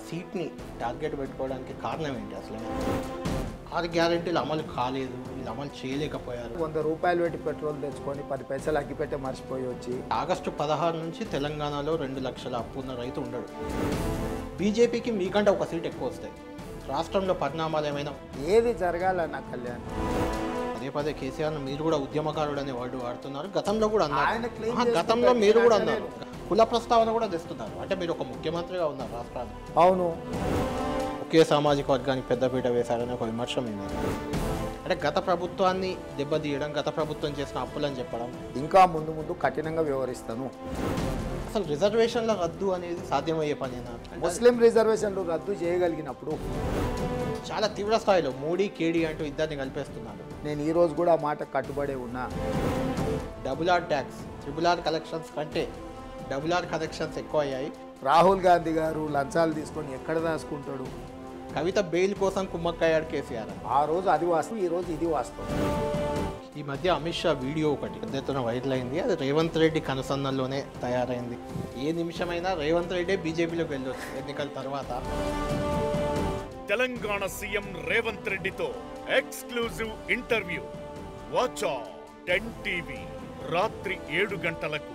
సీట్ని target పెట్టుకోవడానికి కారణం ఏంటి అసలు? 6 గ్యారెంటీలు అమలు కాలేదు, వీళ్ళు అమలు చేయలేకపోయారు. 100 రూపాయలు పెట్టి పెట్రోల్ తెచ్చుకొని 10 పైసలు అగ్గిపెట్టే మర్చిపోయి వచ్చి ఆగస్టు 16 నుంచి తెలంగాణలో 2 లక్షల అప్పు ఉన్న రైతు ఉండడు. బీజేపీకి మీకంటే ఒక సీట్ ఎక్కువ వస్తాయి. రాష్ట్రంలో పరిణామాలు ఏమైనా ఏది జరగాలన్న కళ్యాణ్ పదే పదే కేసీఆర్ను మీరు కూడా ఉద్యమకారుడు అనే వర్డ్ వాడుతున్నారు. గతంలో కూడా ఆయన claim అన్నారు, గతంలో మీరు కూడా అన్నారు. కుల ప్రస్తావన కూడా తెస్తున్నారు. అంటే మీరు ఒక ముఖ్యమంత్రిగా ఉన్నారు రాష్ట్రానికి. అవును, ఒకే సామాజిక వర్గానికి పెద్దపీట వేశారని ఒక విమర్శ మీద. అంటే గత ప్రభుత్వాన్ని దెబ్బతీయడం, గత ప్రభుత్వం చేసిన అప్పులని చెప్పడం. ఇంకా ముందు ముందు కఠినంగా వ్యవహరిస్తాను. అసలు రిజర్వేషన్ల రద్దు అనేది సాధ్యమయ్యే పనేనా? ముస్లిం రిజర్వేషన్లు రద్దు చేయగలిగినప్పుడు చాలా తీవ్ర స్థాయిలో మోడీ కేడీ అంటూ ఇద్దరిని కలిపేస్తున్నాడు. నేను ఈ రోజు కూడా ఆ మాట కట్టుబడే ఉన్నా. Double R tax, triple R collections కంటే డబుల్ ఆర్ కలెక్షన్స్ ఎక్కువ అయ్యాయి. రాహుల్ గాంధీ గారు లంచాలు తీసుకొని ఎక్కడ దాచుకుంటాడు? కవిత బెయిల్ కోసం కుమ్మక్కయ్యాడు కేసీఆర్. ఆ రోజు అది వాస్తవం, ఈ రోజు ఇది వాస్తవం. ఈ మధ్య అమిత్ షా వీడియో ఒకటి పెద్ద ఎత్తున వైరల్ అయింది. అది రేవంత్ రెడ్డి కనుసన్నల్లోనే తయారైంది. ఏ నిమిషమైనా రేవంత్ రెడ్డి బీజేపీలోకి వెళ్ళొచ్చు ఎన్నికల తర్వాత. తెలంగాణ సీఎం రేవంత్ రెడ్డితో ఎక్స్క్లూజివ్ ఇంటర్వ్యూ. వాచ్ 10 టీవీ రాత్రి 7 గంటలకు.